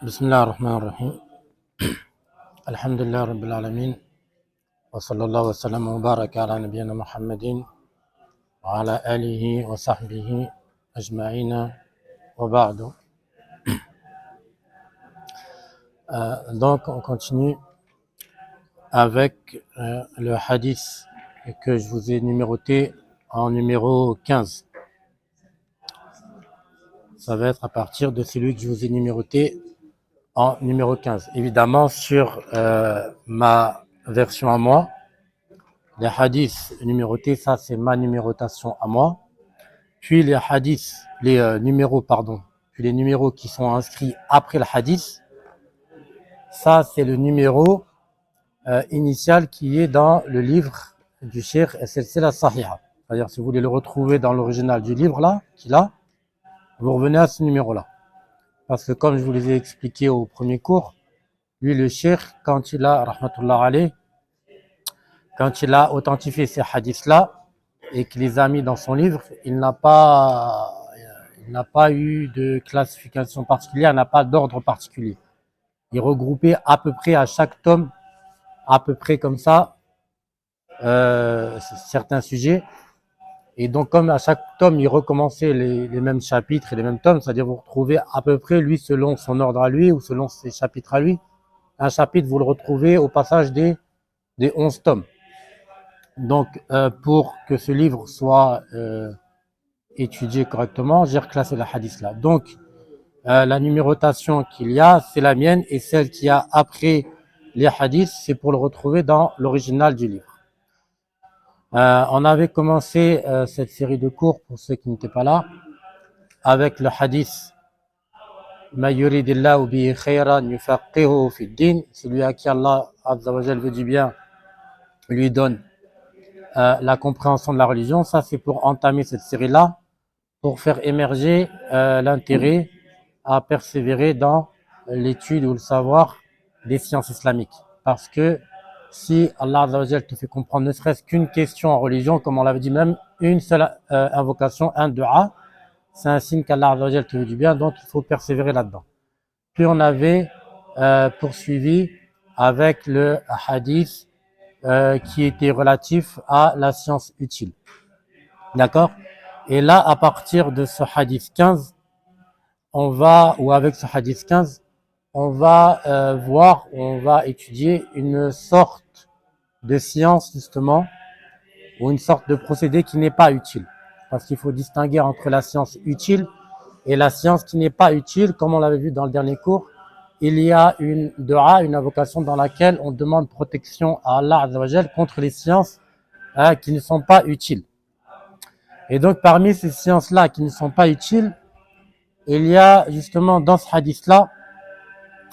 بسم الله الرحمن الرحيم الحمد لله رب العالمين وصلى الله وسلم وبارك على نبينا محمد وعلى آله وصحبه أجمعين وبعد. Donc on continue avec le hadith que je vous ai numéroté en numéro 15. Ça va être à partir de celui que je vous ai numéroté en numéro 15. Évidemment, sur ma version à moi, les hadiths numérotés, ça c'est ma numérotation à moi. Puis les hadiths, puis les numéros qui sont inscrits après le hadith, ça c'est le numéro initial qui est dans le livre du Cheikh As-Silsila Sahiha. C'est-à-dire, si vous voulez le retrouver dans l'original du livre là, vous revenez à ce numéro-là. Parce que comme je vous les ai expliqué au premier cours, lui le Cheikh, quand il a, rahmatullah alayh, quand il a authentifié ces hadiths-là et qu'il les a mis dans son livre, il n'a pas eu de classification particulière, il n'a pas d'ordre particulier. Il regroupait à peu près à chaque tome, à peu près comme ça, certains sujets. Et donc, comme à chaque tome, il recommençait les mêmes chapitres et les mêmes tomes, c'est-à-dire vous retrouvez à peu près, lui, selon son ordre à lui ou selon ses chapitres à lui. Un chapitre, vous le retrouvez au passage des 11 tomes. Donc, pour que ce livre soit étudié correctement, j'ai reclassé le hadith là. Donc, la numérotation qu'il y a, c'est la mienne, et celle qu'il y a après les hadiths, c'est pour le retrouver dans l'original du livre. On avait commencé cette série de cours, pour ceux qui n'étaient pas là, avec le hadith Ma yuridillahu bihi khayran yufaqihuhu fi din, celui à qui Allah Azza wa Jal veut du bien, lui donne la compréhension de la religion. Ça, c'est pour entamer cette série-là, pour faire émerger l'intérêt à persévérer dans l'étude ou le savoir des sciences islamiques. Parce que si Allah Azza wa Jal te fait comprendre ne serait-ce qu'une question en religion, comme on l'avait dit, même une seule invocation, un dua, c'est un signe qu'Allah Azza wa Jal te veut du bien, donc il faut persévérer là-dedans. Puis on avait poursuivi avec le hadith qui était relatif à la science utile. D'accord? Et là, à partir de ce hadith 15, avec ce hadith 15, on va étudier une sorte de science, justement, ou une sorte de procédé qui n'est pas utile. Parce qu'il faut distinguer entre la science utile et la science qui n'est pas utile. Comme on l'avait vu dans le dernier cours, il y a une dua, une invocation dans laquelle on demande protection à Allah Azza wa Jal contre les sciences qui ne sont pas utiles. Et donc, parmi ces sciences-là qui ne sont pas utiles, il y a justement dans ce hadith-là,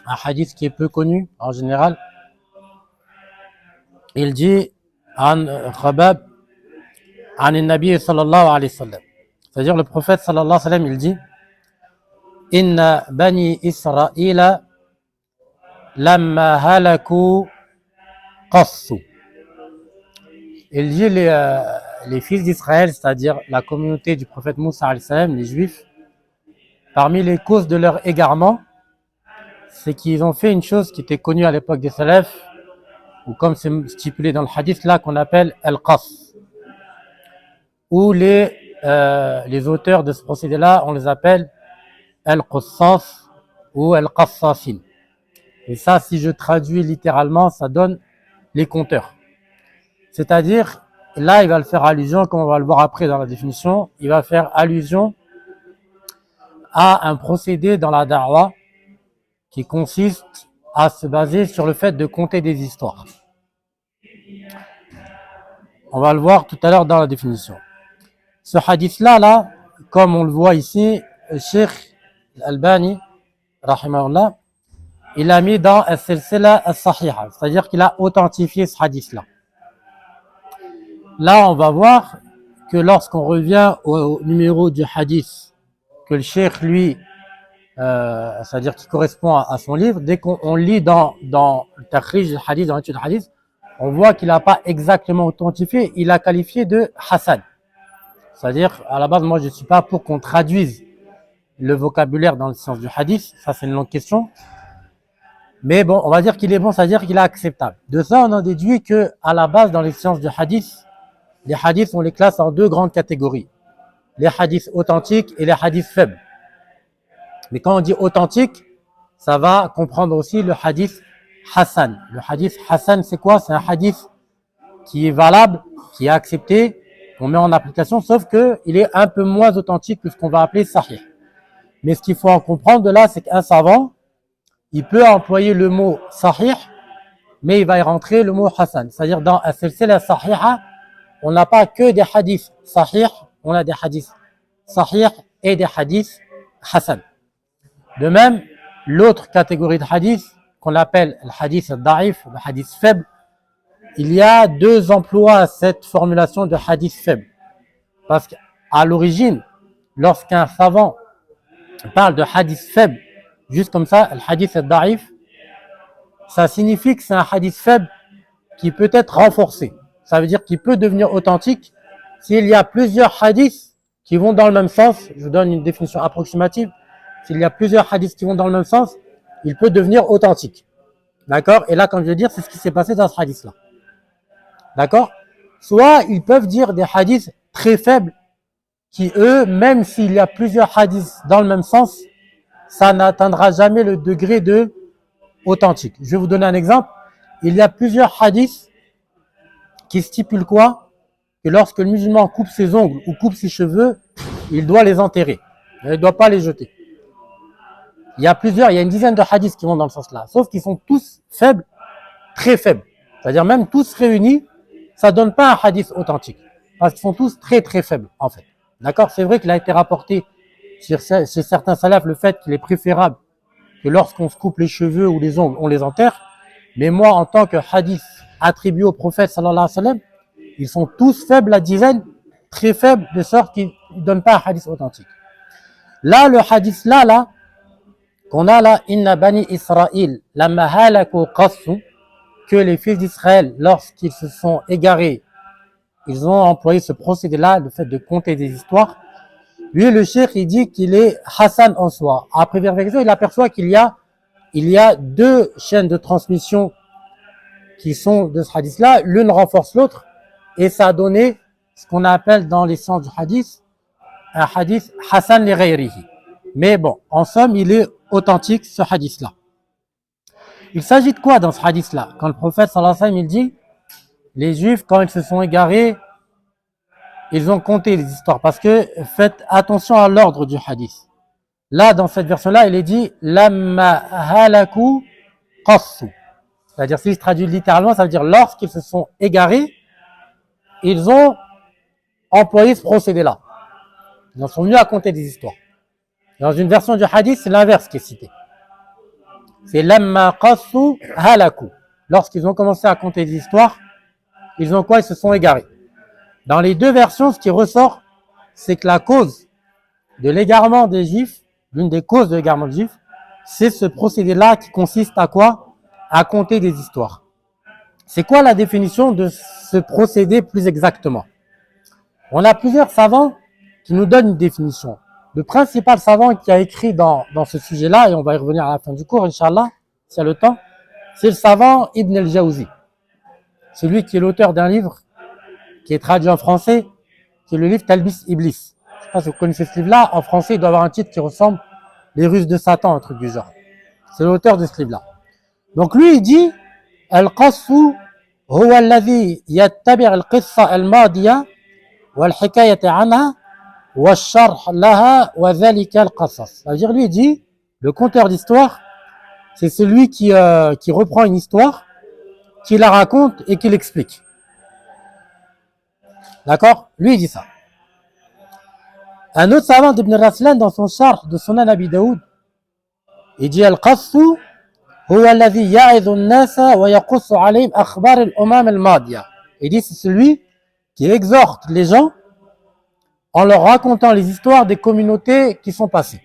un hadith qui est peu connu en général. Il dit An Khabab An Nabi sallallahu alayhi wa sallam. C'est-à-dire le prophète sallallahu alayhi wa sallam, il dit Inna bani Israël lamma halaku qassu. Il dit les fils d'Israël, c'est-à-dire la communauté du prophète Moussa alayhi salam, les juifs, parmi les causes de leur égarement, c'est qu'ils ont fait une chose qui était connue à l'époque des salafs, ou comme c'est stipulé dans le hadith là, qu'on appelle al-qass, où les auteurs de ce procédé-là, on les appelle al-qassas ou al-qassasin. Et ça, si je traduis littéralement, ça donne les compteurs. C'est-à-dire, là, il va le faire allusion, comme on va le voir après dans la définition, il va faire allusion à un procédé dans la da'wa qui consiste à se baser sur le fait de compter des histoires. On va le voir tout à l'heure dans la définition. Ce hadith-là, comme on le voit ici, Cheikh Al-Albani, rahimahullah, il l'a mis dans As-Silsila As-Sahiha, c'est-à-dire qu'il a authentifié ce hadith-là. Là, on va voir que lorsqu'on revient au numéro du hadith que le Cheikh, lui, c'est-à-dire qui correspond à son livre, dès qu'on lit dans le takhrij du hadith, dans l'étude du hadith, on voit qu'il n'a pas exactement authentifié, il a qualifié de Hassan. C'est-à-dire, à la base, moi, je ne suis pas pour qu'on traduise le vocabulaire dans le sens du hadith, ça c'est une longue question, Mais bon, on va dire qu'il est bon, c'est-à-dire qu'il est acceptable. De ça, on en déduit que, à la base, dans les sciences du hadith, les hadiths, on les classe en deux grandes catégories. Les hadiths authentiques et les hadiths faibles. Mais quand on dit authentique, ça va comprendre aussi le hadith Hassan. Le hadith Hassan, c'est quoi? C'est un hadith qui est valable, qui est accepté, qu'on met en application, sauf que il est un peu moins authentique que ce qu'on va appeler Sahih. Mais ce qu'il faut en comprendre de là, c'est qu'un savant, il peut employer le mot Sahih, mais il va y rentrer le mot Hassan. C'est-à-dire dans As-Silsila Sahiha, on n'a pas que des hadiths Sahih, on a des hadiths Sahih et des hadiths Hassan. De même, l'autre catégorie de hadith, qu'on appelle le hadith da'if, le hadith faible, il y a deux emplois à cette formulation de hadith faible. Parce qu'à l'origine, lorsqu'un savant parle de hadith faible, juste comme ça, le hadith da'if, ça signifie que c'est un hadith faible qui peut être renforcé. Ça veut dire qu'il peut devenir authentique s'il y a plusieurs hadiths qui vont dans le même sens. Je vous donne une définition approximative. S'il y a plusieurs hadiths qui vont dans le même sens, il peut devenir authentique. D'accord? Et là, comme je veux dire, c'est ce qui s'est passé dans ce hadith-là. D'accord? Soit ils peuvent dire des hadiths très faibles qui, eux, même s'il y a plusieurs hadiths dans le même sens, ça n'atteindra jamais le degré de authentique. Je vais vous donner un exemple. Il y a plusieurs hadiths qui stipulent quoi? Que lorsque le musulman coupe ses ongles ou coupe ses cheveux, il doit les enterrer. Il ne doit pas les jeter. Il y a une dizaine de hadiths qui vont dans le sens-là. Sauf qu'ils sont tous faibles, très faibles. C'est-à-dire même tous réunis, ça donne pas un hadith authentique. Parce qu'ils sont tous très très faibles, en fait. D'accord? C'est vrai qu'il a été rapporté chez certains salafs le fait qu'il est préférable que lorsqu'on se coupe les cheveux ou les ongles, on les enterre. Mais moi, en tant que hadith attribué au prophète sallallahu alayhi wa sallam, ils sont tous faibles, la dizaine, très faibles, de sorte qu'ils ne donnent pas un hadith authentique. Là, le hadith là, qu'on a là, Inna bani Israël, lamma halaku qassu, que les fils d'Israël, lorsqu'ils se sont égarés, ils ont employé ce procédé-là, le fait de compter des histoires. Lui, le cheikh, il dit qu'il est Hassan en soi. Après vérification, il aperçoit qu'il y a deux chaînes de transmission qui sont de ce hadith-là. L'une renforce l'autre, et ça a donné ce qu'on appelle dans les sciences du hadith, un hadith Hassan li ghayrihi. Mais bon, en somme, il est authentique, ce hadith-là. Il s'agit de quoi dans ce hadith-là? Quand le prophète sallallahu alayhi wa sallam, il dit, les juifs, quand ils se sont égarés, ils ont compté les histoires. Parce que faites attention à l'ordre du hadith. Là, dans cette version-là, il est dit, lamma halaku qassu. C'est-à-dire, si je traduis littéralement, ça veut dire lorsqu'ils se sont égarés, ils ont employé ce procédé-là. Ils en sont venus à compter des histoires. Dans une version du hadith, c'est l'inverse qui est cité. C'est lamma qassu halaku. Lorsqu'ils ont commencé à compter des histoires, ils ont quoi? Ils se sont égarés. Dans les deux versions, ce qui ressort, c'est que la cause de l'égarement des Juifs, l'une des causes de l'égarement des Juifs, c'est ce procédé-là qui consiste à quoi? À compter des histoires. C'est quoi la définition de ce procédé plus exactement? On a plusieurs savants qui nous donnent une définition. Le principal savant qui a écrit dans ce sujet-là, et on va y revenir à la fin du cours, Inch'Allah, s'il y a le temps, c'est le savant Ibn al-Jawzi. Celui qui est l'auteur d'un livre qui est traduit en français, qui est le livre Talbis Iblis. Je ne sais pas si vous connaissez ce livre-là. En français, il doit avoir un titre qui ressemble Les Ruses de Satan, un truc du genre. C'est l'auteur de ce livre-là. Donc lui, il dit Al-Qassu huwa alladhi yattabi' al-qissa al-madiya wal-hikayata anha wa-sharh laha wa dhalika al-qasas. C'est-à-dire, lui, il dit le conteur d'histoire, c'est celui qui reprend une histoire, qui la raconte et qui l'explique. D'accord? Lui, il dit ça. Un autre savant d'Ibn Raslan, dans son sharh de Sunan Abi Daoud, il dit Al-Qassu huwa alladhi ya'idhu an-nasa wa yaqussu alayhim akhbar al-umam al-madiya. Il dit c'est celui qui exhorte les gens en leur racontant les histoires des communautés qui sont passées.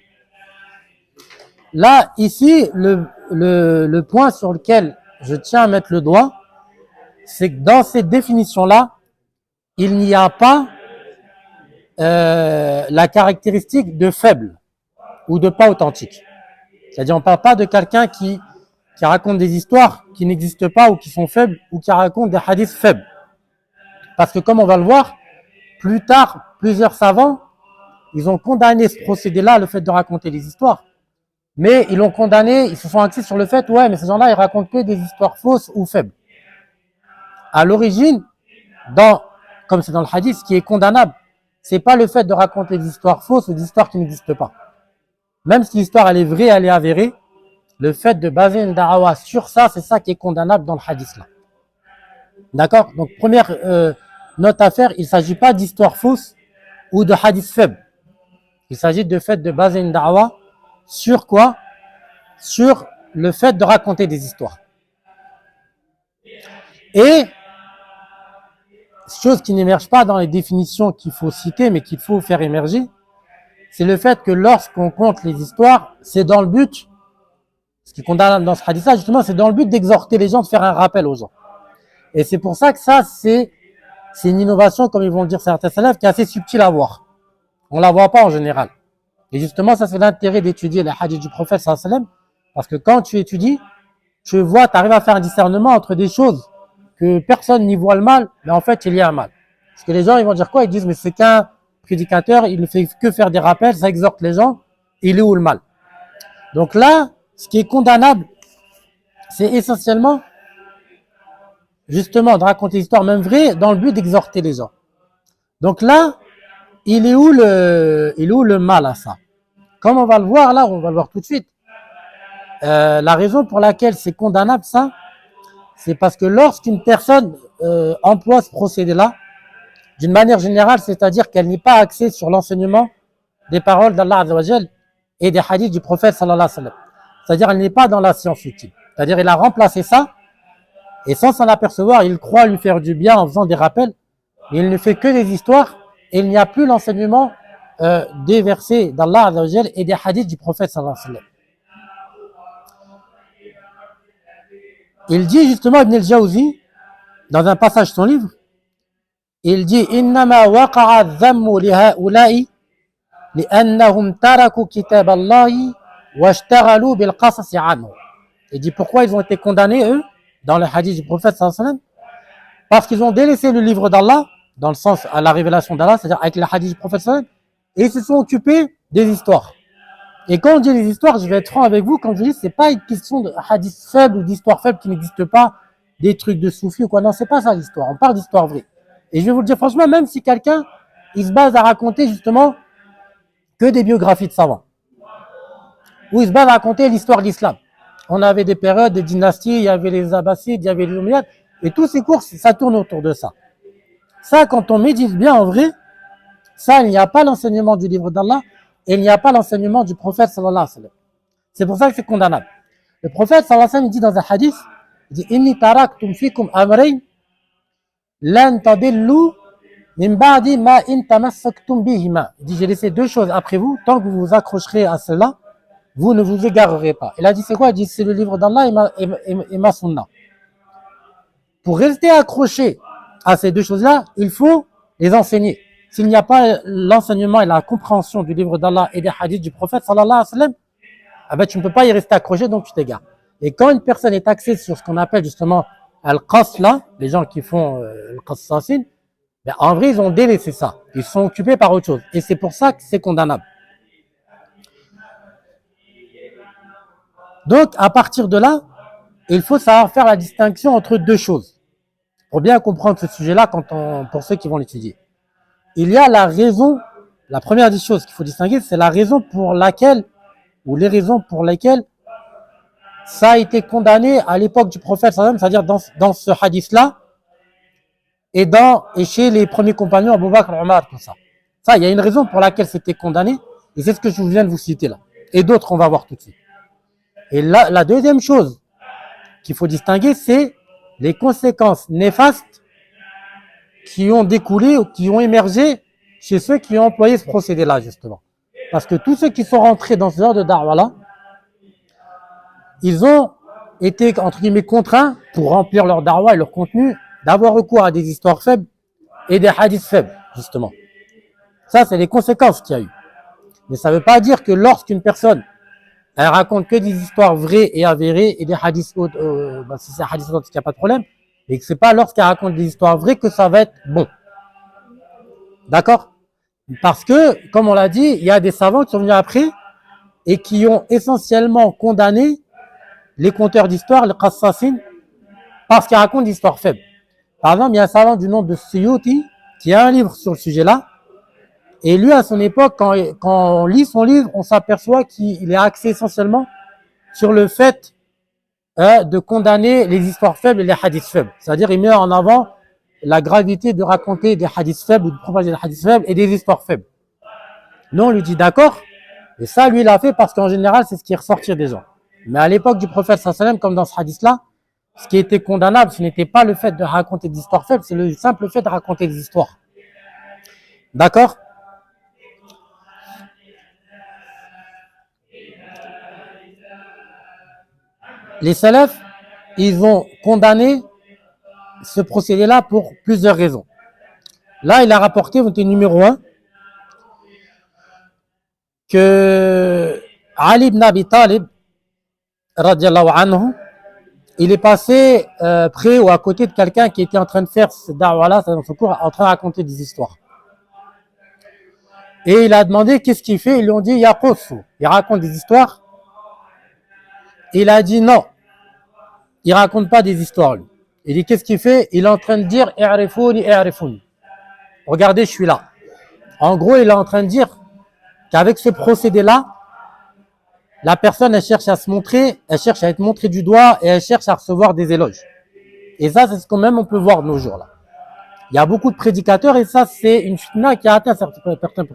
Là, ici, le point sur lequel je tiens à mettre le doigt, c'est que dans cette définition-là, il n'y a pas la caractéristique de faible ou de pas authentique. C'est-à-dire, on ne parle pas de quelqu'un qui qui racontent des histoires qui n'existent pas ou qui sont faibles ou qui racontent des hadiths faibles. Parce que comme on va le voir, plus tard, plusieurs savants, ils ont condamné ce procédé-là, le fait de raconter des histoires. Mais ils l'ont condamné, ils se sont axés sur le fait, ouais, mais ces gens-là, ils racontent que des histoires fausses ou faibles. À l'origine, comme c'est dans le hadith, ce qui est condamnable, c'est pas le fait de raconter des histoires fausses ou des histoires qui n'existent pas. Même si l'histoire, elle est vraie, elle est avérée, le fait de baser une da'wa sur ça, c'est ça qui est condamnable dans le hadith là. D'accord? Donc, première note à faire, il ne s'agit pas d'histoires fausses ou de hadiths faibles. Il s'agit de fait de baser une da'wa sur quoi? Sur le fait de raconter des histoires. Et, chose qui n'émerge pas dans les définitions qu'il faut citer, mais qu'il faut faire émerger, c'est le fait que lorsqu'on compte les histoires, c'est dans le but, ce qui condamne dans ce hadith-là, justement, c'est dans le but d'exhorter les gens, de faire un rappel aux gens. Et c'est pour ça que ça, c'est une innovation, comme ils vont le dire certains salafs, qui est assez subtile à voir. On la voit pas en général. Et justement, ça c'est l'intérêt d'étudier les hadiths du prophète sallallahu alayhi wa sallam, parce que quand tu étudies, tu vois, tu arrives à faire un discernement entre des choses que personne n'y voit le mal, mais en fait, il y a un mal. Parce que les gens, ils vont dire quoi? Ils disent, mais c'est qu'un prédicateur, il ne fait que faire des rappels, ça exhorte les gens, il est où le mal? Donc là, ce qui est condamnable, c'est essentiellement, justement, de raconter l'histoire même vraie, dans le but d'exhorter les gens. Donc là, il est où le mal à ça? Comme on va le voir là, on va le voir tout de suite. La raison pour laquelle c'est condamnable ça, c'est parce que lorsqu'une personne emploie ce procédé-là, d'une manière générale, c'est-à-dire qu'elle n'est pas axée sur l'enseignement des paroles d'Allah Azza wa Jal et des hadiths du prophète sallallahu alayhi wa sallam. C'est-à-dire qu'elle n'est pas dans la science utile. C'est-à-dire qu'il a remplacé ça, et sans s'en apercevoir, il croit lui faire du bien en faisant des rappels, mais il ne fait que des histoires, et il n'y a plus l'enseignement des versets d'Allah Azza wa Jal et des hadiths du prophète sallallahu alayhi wa sallam. Il dit justement Ibn al-Jawzi, dans un passage de son livre, il dit إنما وقع الذم لهؤلاء لأنهم تركوا كتاب الله واشتغلوا بالقصص عنه. Il dit pourquoi ils ont été condamnés eux dans le hadith du prophète sallallahu alayhi wa sallam, parce qu'ils ont délaissé le livre d'Allah dans le sens à la révélation d'Allah, c'est-à-dire avec le hadith du prophète sallallahu alayhi wa sallam, et ils se sont occupés des histoires. Et quand on dit les histoires, je vais être franc avec vous, quand je dis c'est pas une question de hadith faible ou d'histoire faible qui n'existe pas, des trucs de soufis ou quoi, non, c'est pas ça l'histoire, on parle d'histoire vraie. Et je vais vous le dire franchement, même si quelqu'un, il se base à raconter justement que des biographies de savants, ou il se base à raconter l'histoire de l'islam. On avait des périodes, des dynasties, il y avait les Abbassides, il y avait les Omeyyades, et tous ces cours, ça tourne autour de ça. Ça, quand on médite bien en vrai, ça, il n'y a pas l'enseignement du livre d'Allah, et il n'y a pas l'enseignement du prophète sallallahu alayhi wa sallam. C'est pour ça que c'est condamnable. Le prophète sallallahu alayhi wa sallam dit dans un hadith, il dit Inni taraktum fikum amrayn lan tadillu min ba'di ma in tamassaktum bihima. Il dit j'ai laissé deux choses après vous, tant que vous vous accrocherez à cela, vous ne vous égarerez pas. Il a dit c'est quoi? Il dit c'est le livre d'Allah et ma sunna. Pour rester accroché à ces deux choses-là, il faut les enseigner. S'il n'y a pas l'enseignement et la compréhension du livre d'Allah et des hadiths du prophète sallallahu alayhi wa sallam, ah ben tu ne peux pas y rester accroché, donc tu t'égares. Et quand une personne est axée sur ce qu'on appelle justement al-qas là, les gens qui font al-qassasin, ben en vrai ils ont délaissé ça. Ils sont occupés par autre chose. Et c'est pour ça que c'est condamnable. Donc à partir de là, il faut savoir faire la distinction entre deux choses. Pour bien comprendre ce sujet-là, pour ceux qui vont l'étudier. Il y a la raison, la première des choses qu'il faut distinguer, c'est la raison pour laquelle, ou les raisons pour lesquelles ça a été condamné à l'époque du prophète, c'est-à-dire dans ce hadith-là, et chez les premiers compagnons, Abu Bakr, Omar, tout ça. Ça, il y a une raison pour laquelle c'était condamné, et c'est ce que je viens de vous citer là. Et d'autres, on va voir tout de suite. Et là, la deuxième chose qu'il faut distinguer, c'est les conséquences néfastes qui ont découlé ou qui ont émergé chez ceux qui ont employé ce procédé-là, justement. Parce que tous ceux qui sont rentrés dans ce genre de da'wa-là, ils ont été, entre guillemets, contraints, pour remplir leur da'wa et leur contenu, d'avoir recours à des histoires faibles et des hadiths faibles, justement. Ça, c'est les conséquences qu'il y a eu. Mais ça ne veut pas dire que lorsqu'une personne Elle raconte que des histoires vraies et avérées et des hadiths si c'est hadiths authentiques, il n'y a pas de problème. Mais que c'est pas lorsqu'elle raconte des histoires vraies que ça va être bon. D'accord? Parce que, comme on l'a dit, il y a des savants qui sont venus après et qui ont essentiellement condamné les conteurs d'histoire, les qassasines, parce qu'ils racontent des histoires faibles. Par exemple, il y a un savant du nom de Suyuti qui a un livre sur le sujet-là. Et lui, à son époque, quand on lit son livre, on s'aperçoit qu'il est axé essentiellement sur le fait de condamner les histoires faibles et les hadiths faibles. C'est-à-dire, il met en avant la gravité de raconter des hadiths faibles ou de propager des hadiths faibles et des histoires faibles. Nous, on lui dit d'accord. Et ça, lui, il l'a fait parce qu'en général, c'est ce qui est ressorti des gens. Mais à l'époque du prophète sallam, comme dans ce hadith-là, ce qui était condamnable, ce n'était pas le fait de raconter des histoires faibles, c'est le simple fait de raconter des histoires. D'accord? Les salafs, ils ont condamné ce procédé-là pour plusieurs raisons. Là, il a rapporté, vous êtes numéro 1, que Ali ibn Abi Talib, radiallahu anhu, il est passé près ou à côté de quelqu'un qui était en train de faire ce da'wah-là, dans son cours, en train de raconter des histoires. Et il a demandé qu'est-ce qu'il fait. Ils lui ont dit Yaqussu. Il raconte des histoires. Et il a dit non. Il raconte pas des histoires, lui. Il dit qu'est-ce qu'il fait? Il est en train de dire I'rifuni, i'rifuni. Regardez, je suis là. En gros, il est en train de dire qu'avec ce procédé-là, la personne, elle cherche à se montrer, elle cherche à être montrée du doigt et elle cherche à recevoir des éloges. Et ça, c'est ce qu'on même on peut voir de nos jours là. Il y a beaucoup de prédicateurs et ça, c'est une fitna qui a atteint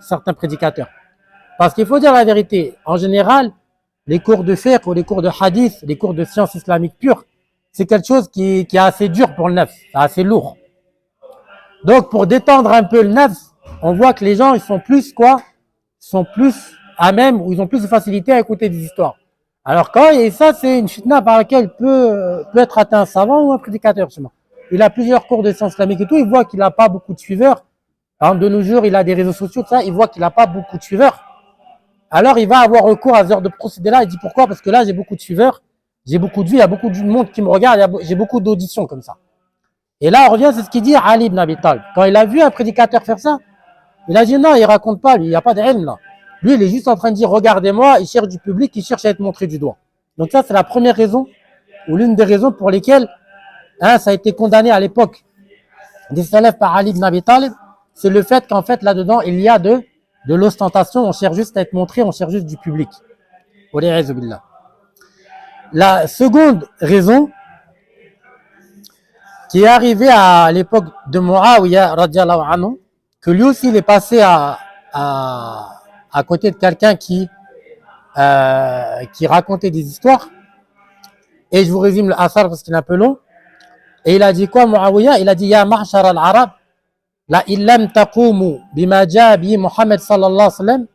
certains prédicateurs. Parce qu'il faut dire la vérité. En général, les cours de fiqh ou les cours de hadith, les cours de sciences islamiques pures, c'est quelque chose qui est assez dur pour le neuf, c'est assez lourd. Donc, pour détendre un peu le neuf, on voit que les gens, ils sont plus quoi? Ils sont plus à même, ou ils ont plus de facilité à écouter des histoires. Alors et ça, c'est une fitna par laquelle peut être atteint un savant ou un prédicateur, seulement. Il a plusieurs cours de sciences islamiques et tout, il voit qu'il n'a pas beaucoup de suiveurs. Par exemple, de nos jours, il a des réseaux sociaux, tout ça, il voit qu'il n'a pas beaucoup de suiveurs. Alors, il va avoir recours à ce genre de procédé-là. Il dit pourquoi? Parce que là, j'ai beaucoup de suiveurs, j'ai beaucoup de vues, il y a beaucoup de monde qui me regarde, j'ai beaucoup d'auditions comme ça. Et là, on revient, c'est ce qu'il dit Ali ibn Abi Talib. Quand il a vu un prédicateur faire ça, il a dit non, il raconte pas, lui, il n'y a pas de haine là. Lui, il est juste en train de dire regardez-moi, il cherche du public, il cherche à être montré du doigt. Donc ça, c'est la première raison, ou l'une des raisons pour lesquelles ça a été condamné à l'époque des salafs par Ali ibn Abi Talib, c'est le fait qu'en fait, là-dedans, il y a de l'ostentation, on cherche juste à être montré, on cherche juste du public. La seconde raison, qui est arrivée à l'époque de Muawiyah, radiallahu anhu, que lui aussi, il est passé à côté de quelqu'un qui racontait des histoires. Et je vous résume le asar parce qu'il est un peu long. Et il a dit quoi, Muawiyah? Il a dit, Ya ma'shar al-Arab, la illam taqumu bima jaa bi Muhammad sallallahu alayhi wa sallam,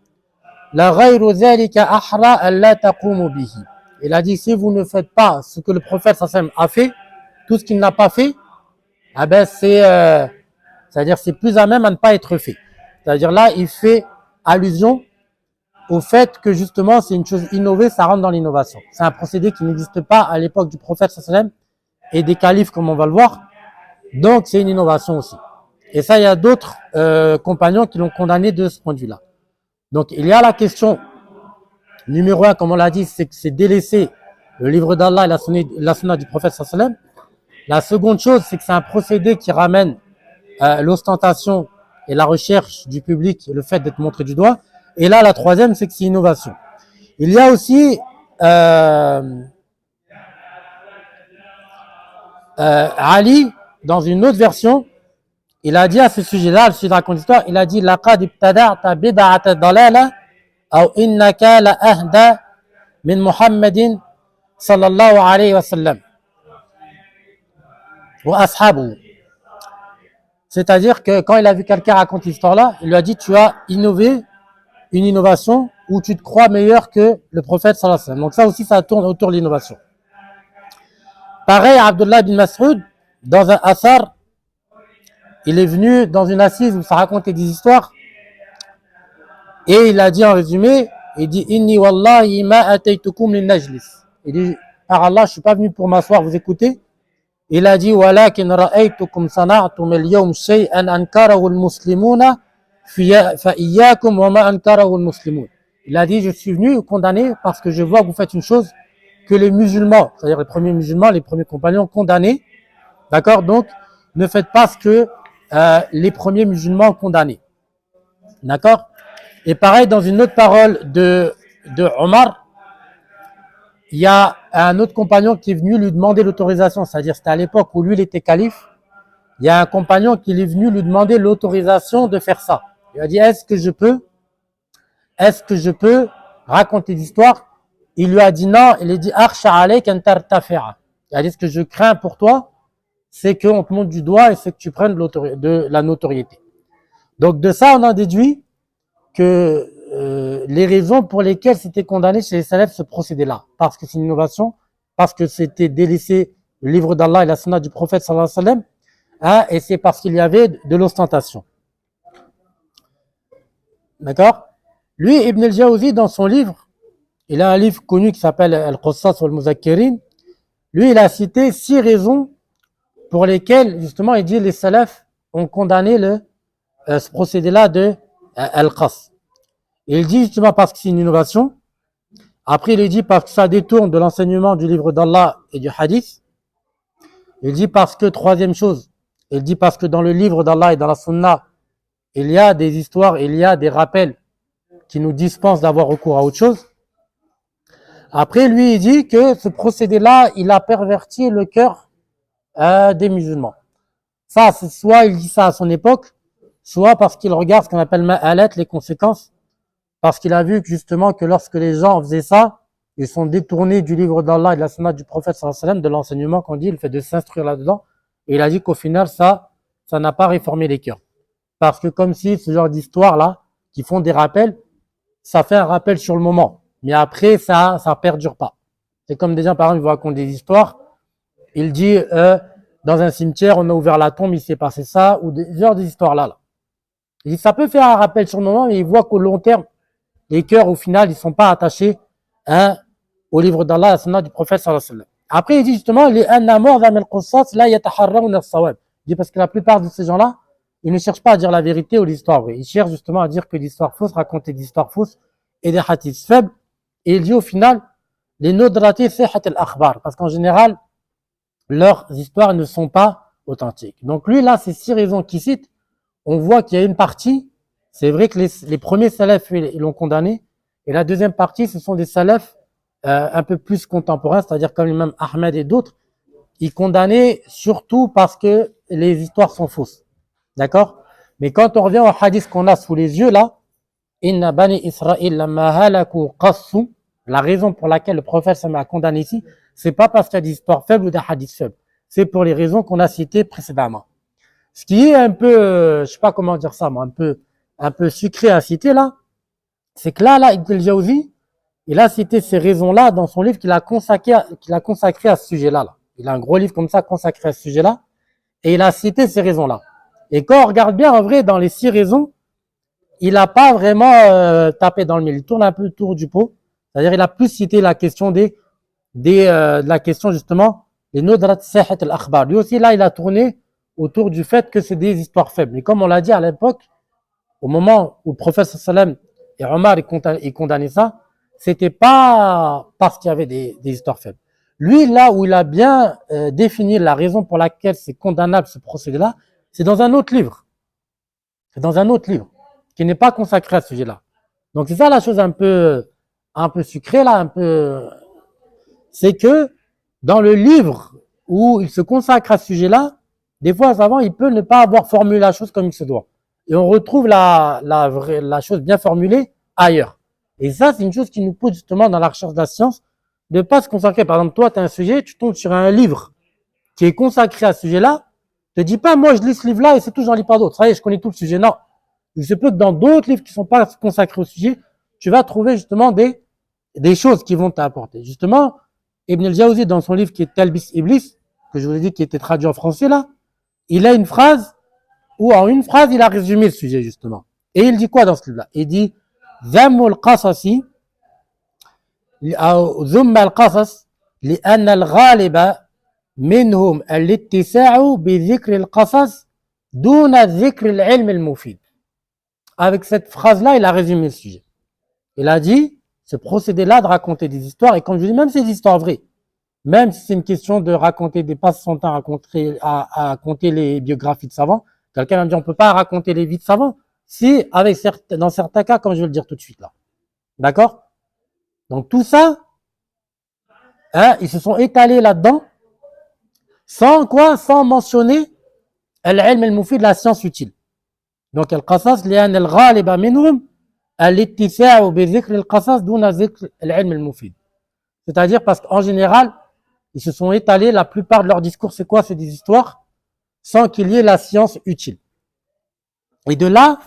la ghayru dhalika ahra an la taqumu bihi. Il a dit, si vous ne faites pas ce que le prophète sallallahu alayhi wa sallam a fait, tout ce qu'il n'a pas fait, ah ben c'est-à-dire c'est plus à même à ne pas être fait. C'est-à-dire là, il fait allusion au fait que justement c'est une chose innovée, ça rentre dans l'innovation. C'est un procédé qui n'existe pas à l'époque du prophète sallam et des califes comme on va le voir. Donc c'est une innovation aussi. Et ça, il y a d'autres compagnons qui l'ont condamné de ce point de vue-là. Donc il y a la question numéro 1, comme on l'a dit, c'est que c'est délaisser le livre d'Allah et la sunna du prophète sallam. La seconde chose, c'est que c'est un procédé qui ramène l'ostentation et la recherche du public, le fait d'être montré du doigt. Et là, la troisième, c'est que c'est innovation. Il y a aussi Ali, dans une autre version, il a dit à ce sujet-là, le sujet de raconte l'histoire, il a dit laqad ibtada'ta bid'ata dalala aw innaka la ahda min Muhammadin sallallahu alayhi wa sallam wa ashabu. C'est-à-dire que quand il a vu quelqu'un raconter l'histoire-là, il lui a dit tu as innové une innovation où tu te crois meilleur que le prophète sallallahu alayhi wa sallam. Donc ça aussi, ça tourne autour de l'innovation. Pareil, Abdullah bin Mas'ud, dans un asar, il est venu dans une assise où ça racontait des histoires et il a dit en résumé Il dit Inni wallahi ma ataytukum lin najlis. Il dit par Allah, je suis pas venu pour m'asseoir, vous écoutez. Il a dit walakin ra'aytukum sana'tum al-yawm shay'an ankarahu al-muslimuna fa iyyakum wa ma ankarahu al-muslimun. Il a dit je suis venu condamner parce que je vois que vous faites une chose que les musulmans, c'est-à-dire les premiers musulmans, les premiers compagnons condamnés. D'accord? Donc ne faites pas ce que les premiers musulmans ont condamné. D'accord? Et pareil, dans une autre parole de Omar, il y a un autre compagnon qui est venu lui demander l'autorisation, c'est-à-dire c'était à l'époque où lui il était calife, il y a un compagnon qui est venu lui demander l'autorisation de faire ça. Il a dit est-ce que je peux raconter l'histoire? Il lui a dit non, il a dit akhsha alayk an tartafi'a. Il a dit ce que je crains pour toi, c'est qu'on te monte du doigt et c'est que tu prennes de la notoriété. Donc de ça on a déduit que les raisons pour lesquelles c'était condamné chez les salafs ce procédé-là, parce que c'est une innovation, parce que c'était délaisser le livre d'Allah et la sunna du prophète sallallahu alayhi wa sallam, hein, et c'est parce qu'il y avait de l'ostentation. D'accord? Lui, Ibn al-Jawzi, dans son livre, il a un livre connu qui s'appelle Al-Qussas wal-Muzakkirin. Lui, il a cité 6 raisons pour lesquelles, justement, il dit les salafs ont condamné ce procédé-là de Al-Qas. Il dit justement parce que c'est une innovation. Après, il dit parce que ça détourne de l'enseignement du livre d'Allah et du hadith. Il dit parce que, troisième chose, il dit parce que dans le livre d'Allah et dans la sunna, il y a des histoires, il y a des rappels qui nous dispensent d'avoir recours à autre chose. Après, lui, il dit que ce procédé-là, il a perverti le cœur des musulmans. Ça, c'est soit il dit ça à son époque, soit parce qu'il regarde ce qu'on appelle ma'alat, les conséquences, parce qu'il a vu que justement que lorsque les gens faisaient ça, ils sont détournés du livre d'Allah et de la sunna du prophète sallallahu alayhi wa sallam, de l'enseignement qu'on dit, le fait de s'instruire là-dedans. Et il a dit qu'au final, ça n'a pas réformé les cœurs. Parce que comme si ce genre d'histoire-là, qui font des rappels, ça fait un rappel sur le moment. Mais après, ça perdure pas. C'est comme des gens, par exemple, ils vous racontent des histoires. Il dit, dans un cimetière, on a ouvert la tombe, il s'est passé ça, ou des genres d'histoires-là. Là. Il dit, ça peut faire un rappel sur le moment, mais il voit qu'au long terme, les cœurs, au final, ils sont pas attachés au livre d'Allah et à la sunna du prophète sallallahu alayhi wa sallam. Après, il dit justement, les anamor zamel qussas la yataharrawn as-sawab. Il dit parce que la plupart de ces gens-là, ils ne cherchent pas à dire la vérité ou l'histoire vraie. Ils cherchent justement à dire que l'histoire fausse, raconter des histoires fausses et des hadiths faibles. Et il dit au final, les nodrati sihat al-akhbar. Parce qu'en général, leurs histoires ne sont pas authentiques. Donc lui, là, ces 6 raisons qu'il cite, on voit qu'il y a une partie, c'est vrai que les premiers salafs, ils l'ont condamné. Et la deuxième partie, ce sont des salafs un peu plus contemporains, c'est-à-dire comme l'imam Ahmed et d'autres. Ils condamnaient surtout parce que les histoires sont fausses. D'accord? Mais quand on revient au hadith qu'on a sous les yeux là, Inna bani Israël lamma halaku qassu, la raison pour laquelle le prophète a condamné ici, c'est pas parce qu'il y a des histoires faibles ou des hadiths faibles. C'est pour les raisons qu'on a citées précédemment. Ce qui est un peu, je sais pas comment dire ça, moi, un peu sucré à citer là, c'est que là, Ibn al-Jawzi, il a cité ces raisons-là dans son livre qu'il a consacré à ce sujet-là. Là. Il a un gros livre comme ça consacré à ce sujet-là, et il a cité ces raisons-là. Et quand on regarde bien, en vrai, dans les 6 raisons, il n'a pas vraiment tapé dans le mille. Il tourne un peu autour du pot. C'est-à-dire, il a plus cité la question de la question justement, les nudrat sihat al-akhbar. Lui aussi, là, il a tourné autour du fait que c'est des histoires faibles. Et comme on l'a dit à l'époque, au moment où le prophète sallam et Omar ils condamnaient ça, c'était pas parce qu'il y avait des histoires faibles. Lui, là où il a bien défini la raison pour laquelle c'est condamnable ce procédé-là, c'est dans un autre livre. C'est dans un autre livre qui n'est pas consacré à ce sujet-là. Donc c'est ça la chose un peu sucrée là, c'est que dans le livre où il se consacre à ce sujet-là, des fois avant il peut ne pas avoir formulé la chose comme il se doit. Et on retrouve la chose bien formulée ailleurs. Et ça, c'est une chose qui nous pousse justement dans la recherche de la science, de ne pas se consacrer. Par exemple, toi, tu as un sujet, tu tombes sur un livre qui est consacré à ce sujet-là, te dis pas, moi, je lis ce livre-là et c'est tout, j'en lis pas d'autres. Ça y est, je connais tout le sujet. Non. Il se peut que dans d'autres livres qui ne sont pas consacrés au sujet, tu vas trouver justement des choses qui vont t'apporter. Justement, Ibn al-Jawzi, dans son livre qui est Talbis Iblis, que je vous ai dit qui était traduit en français là, il a une phrase où en une phrase, il a résumé le sujet justement. Et il dit quoi dans ce livre-là? Il dit, Zammul Qasasi أو ذم القصص لأن الغالب منهم الاتساع بذكر القصص دون ذكر العلم المفيد. Avec cette phrase-là, il a résumé le sujet. Il a dit, ce procédé-là de raconter des histoires, et comme je dis, même ces histoires vraies, même si c'est une question de raconter, des passes son temps à raconter les biographies de savants, quelqu'un va me dire, on peut pas raconter les vies de savants, si, dans certains cas, comme je vais le dire tout de suite là. D'accord? Donc tout ça, hein, ils se sont étalés là-dedans, sans quoi? Sans mentionner al-ilm al-mufid, la science utile. Donc al-qasas, لأن الغالب منهم الاتساع بذكر القصص دون ذكر العلم المفيد. C'est-à-dire parce qu'en général, ils se sont étalés, la plupart de leurs discours, c'est quoi? C'est des histoires sans qu'il y ait la science utile. Et de là,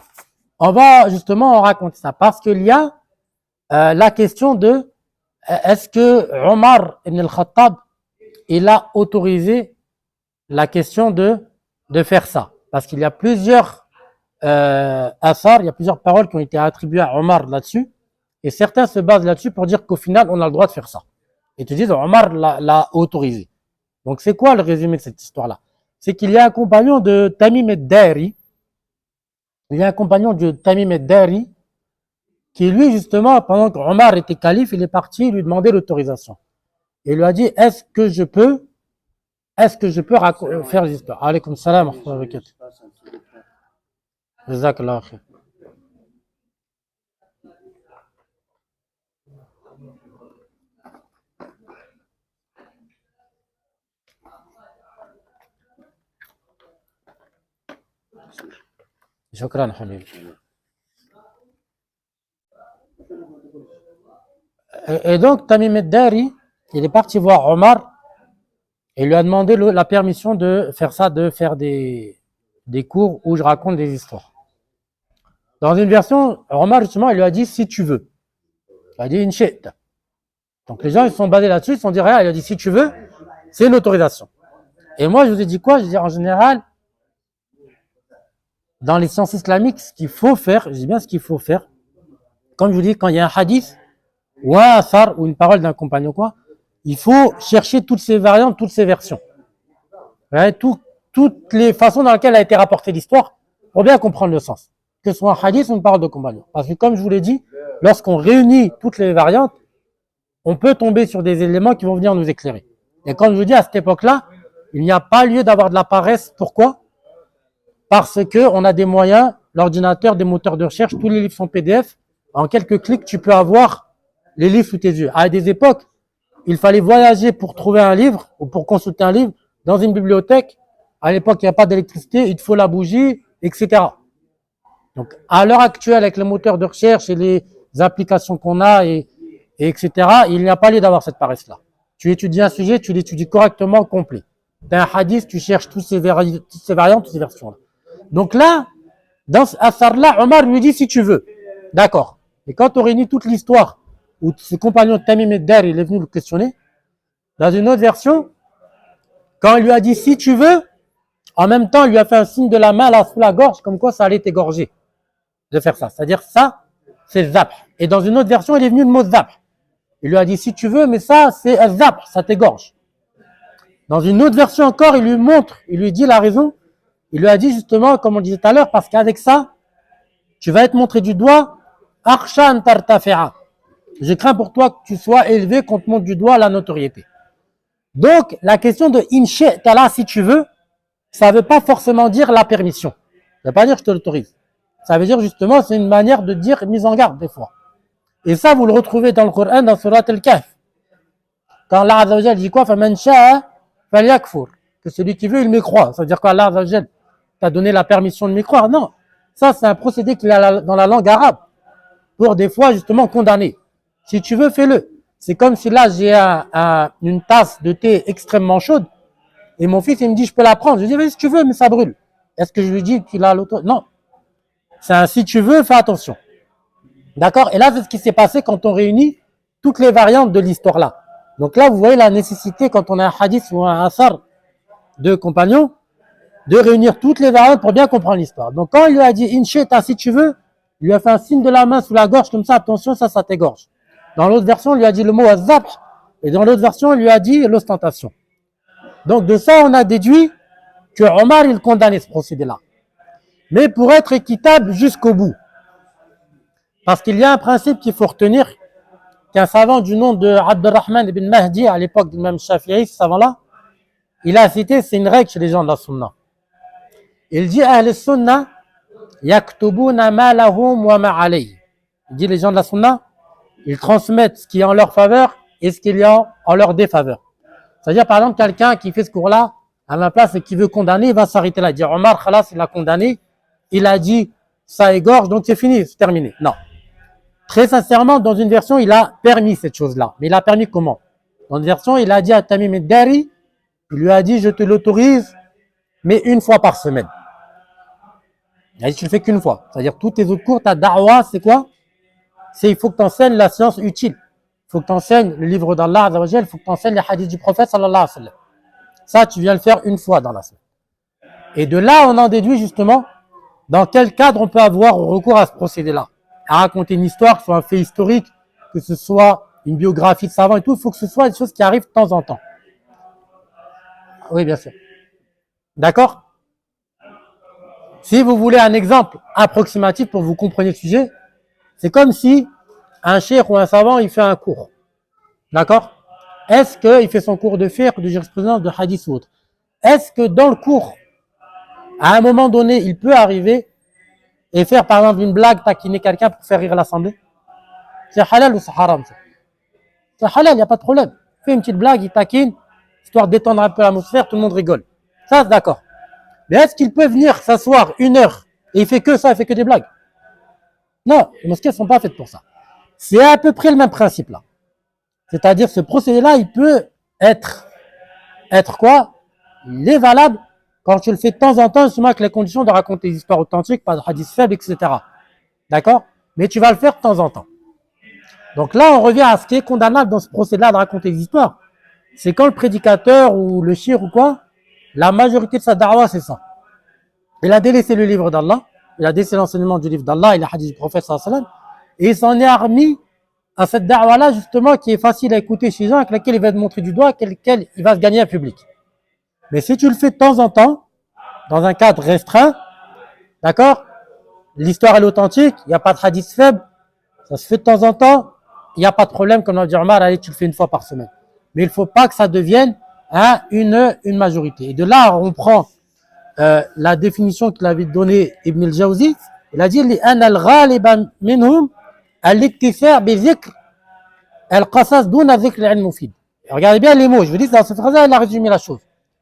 on va justement en raconter ça, parce qu'il y a la question de est-ce que Omar ibn al-Khattab, il a autorisé la question de faire ça? Parce qu'il y a plusieurs asar, il y a plusieurs paroles qui ont été attribuées à Omar là-dessus, et certains se basent là-dessus pour dire qu'au final, on a le droit de faire ça. Et te disent, Omar l'a autorisé. Donc c'est quoi le résumé de cette histoire-là? C'est qu'il y a un compagnon de Tamim ad-Dari, il y a un compagnon de Tamim ad-Dari, qui lui, justement, pendant que Omar était calife, il est parti lui demander l'autorisation. Et il lui a dit, est-ce que je peux faire les histoires? Alaykoum salam wa rahmatullahi wa barakatuh. Jazakallah khair. Shukran, Habib. Et donc, Tamim ad-Dari, il est parti voir Omar et lui a demandé la permission de faire ça, de faire des cours où je raconte des histoires. Dans une version, Omar, justement, il lui a dit si tu veux. Il a dit in shi'ta. Donc les gens, ils se sont basés là-dessus, ils se sont dit rien, il a dit si tu veux, c'est une autorisation. Et moi, je vous ai dit quoi? Je dis en général, dans les sciences islamiques, ce qu'il faut faire, je dis bien ce qu'il faut faire, comme je vous dis, quand il y a un hadith, ou un athar, ou une parole d'un compagnon, quoi, il faut chercher toutes ces variantes, toutes ces versions. Ouais, toutes les façons dans lesquelles a été rapportée l'histoire, pour bien comprendre le sens. Que ce soit un hadith ou une parole de compagnon. Parce que comme je vous l'ai dit, lorsqu'on réunit toutes les variantes, on peut tomber sur des éléments qui vont venir nous éclairer. Et comme je vous dis, à cette époque-là, il n'y a pas lieu d'avoir de la paresse. Pourquoi? Parce que on a des moyens, l'ordinateur, des moteurs de recherche, tous les livres sont PDF. En quelques clics, tu peux avoir les livres sous tes yeux. À des époques, il fallait voyager pour trouver un livre ou pour consulter un livre dans une bibliothèque. À l'époque, il n'y a pas d'électricité, il te faut la bougie, etc. Donc, à l'heure actuelle, avec les moteurs de recherche et les applications qu'on a, et etc., il n'y a pas lieu d'avoir cette paresse-là. Tu étudies un sujet, tu l'étudies correctement, complet. Tu as un hadith, tu cherches toutes ces variantes, toutes ces versions-là. Donc là, dans ce asar-là, Omar lui dit si tu veux. D'accord. Et quand on réunit toute l'histoire, où ses compagnons de Tamim ad-Dari, il est venu le questionner, dans une autre version, quand il lui a dit si tu veux, en même temps, il lui a fait un signe de la main là sous la gorge, comme quoi ça allait t'égorger de faire ça. C'est-à-dire ça, c'est zap. Et dans une autre version, il est venu le mot zap. Il lui a dit si tu veux, mais ça, c'est un zap, ça t'égorge. Dans une autre version encore, il lui montre, il lui dit la raison. Il lui a dit justement, comme on disait tout à l'heure, parce qu'avec ça, tu vas être montré du doigt, arshan tartafi'a. Je crains pour toi que tu sois élevé, qu'on te montre du doigt la notoriété. Donc, la question de inché tala, si tu veux, ça ne veut pas forcément dire la permission. Ça ne veut pas dire je te l'autorise. Ça veut dire justement, c'est une manière de dire mise en garde des fois. Et ça, vous le retrouvez dans le Coran, dans Surat Al-Kahf. Quand Allah Azza wa Jal dit quoi? فَمَنْ شَاءَ فَلْيَكْفُرْ. Que celui qui veut, il me croit. Ça veut dire qu'Allah Azza wa Jal t'a donné la permission de me croire. Non. Ça, c'est un procédé qu'il a dans la langue arabe. Pour des fois, justement, condamner. Si tu veux, fais-le. C'est comme si là, j'ai une tasse de thé extrêmement chaude. Et mon fils, il me dit, je peux la prendre. Je dis, vas-y, si tu veux, mais ça brûle. Est-ce que je lui dis qu'il a l'auto? Non. C'est un si tu veux, fais attention. D'accord? Et là, c'est ce qui s'est passé quand on réunit toutes les variantes de l'histoire là. Donc là, vous voyez la nécessité, quand on a un hadith ou un asar de compagnons, de réunir toutes les variantes pour bien comprendre l'histoire. Donc quand il lui a dit, Incheta, si tu veux, il lui a fait un signe de la main sous la gorge, comme ça, attention, ça t'égorge. Dans l'autre version, on lui a dit le mot az-zabh. Et dans l'autre version, on lui a dit l'ostentation. Donc de ça, on a déduit que Omar, il condamnait ce procédé-là. Mais pour être équitable jusqu'au bout. Parce qu'il y a un principe qu'il faut retenir, qu'un savant du nom de Abdurrahman ibn Mahdi, à l'époque du même Shafi'i, ce savant-là, il a cité, c'est une règle chez les gens de la Sunna. Il dit Ahl Sunna yaktubuna ma lahum wa ma alayhi. Il dit les gens de la Sunna, ils transmettent ce qui est en leur faveur et ce qui est en leur défaveur. C'est-à-dire, par exemple, quelqu'un qui fait ce cours-là à ma place et qui veut condamner, il va s'arrêter là. Il dit Omar, khalas, il a condamné, il a dit ça égorge, donc c'est fini, c'est terminé. Non. Très sincèrement, dans une version, il a permis cette chose-là. Mais il a permis comment? Dans une version, il a dit à Tamim al-Dari, il lui a dit, je te l'autorise, mais une fois par semaine. Il a dit, tu le fais qu'une fois. C'est-à-dire, tous tes autres cours, ta da'wa, c'est quoi? C'est, il faut que tu enseignes la science utile. Il faut que tu enseignes le livre d'Allah, il faut que tu enseignes les hadiths du prophète, sallallahu alayhi wa sallam. Ça, tu viens le faire une fois dans la semaine. Et de là, on en déduit justement, dans quel cadre on peut avoir recours à ce procédé-là. À raconter une histoire, que ce soit un fait historique, que ce soit une biographie de savant et tout, il faut que ce soit des choses qui arrivent de temps en temps. Oui, bien sûr. D'accord? Si vous voulez un exemple approximatif pour que vous compreniez le sujet, c'est comme si un cheikh ou un savant, il fait un cours. D'accord? Est-ce qu'il fait son cours de fiqh, de jurisprudence, de hadith ou autre? Est-ce que dans le cours, à un moment donné, il peut arriver et faire par exemple une blague, taquiner quelqu'un pour faire rire l'assemblée? C'est halal ou c'est haram? C'est halal, il n'y a pas de problème. Il fait une petite blague, il taquine, histoire de détendre un peu l'atmosphère, tout le monde rigole. Ça, c'est d'accord. Mais est-ce qu'il peut venir s'asseoir 1 heure et il fait que ça, il fait que des blagues? Non, les mosquées ne sont pas faites pour ça. C'est à peu près le même principe là. C'est-à-dire ce procédé-là, il peut être quoi? Il est valable quand tu le fais de temps en temps, justement avec les conditions de raconter des histoires authentiques, pas de hadiths faibles, etc. D'accord? Mais tu vas le faire de temps en temps. Donc là, on revient à ce qui est condamnable dans ce procédé-là de raconter des histoires. C'est quand le prédicateur ou le shir ou quoi, la majorité de sa da'wa, c'est ça. Il a délaissé le livre d'Allah, il a délaissé l'enseignement du livre d'Allah et les hadiths du prophète sallallahu alayhi wa sallam, et il s'en est remis à cette da'wa-là, justement, qui est facile à écouter chez les gens, avec laquelle il va te montrer du doigt, avec laquelle il va se gagner un public. Mais si tu le fais de temps en temps, dans un cadre restreint, d'accord, l'histoire est authentique, il n'y a pas de hadith faible, ça se fait de temps en temps, il n'y a pas de problème, comme on dit Omar, allez, tu le fais une fois par semaine. Mais il ne faut pas que ça devienne une majorité. Et de là, on prend la définition qu'il avait donnée Ibn al-Jawzi. Il a dit لأن الغالب منهم الاكتفاء بذكر القصص دون ذكر العلم المفيد. Regardez bien les mots, je vous dis, dans cette phrase-là, il a résumé la chose.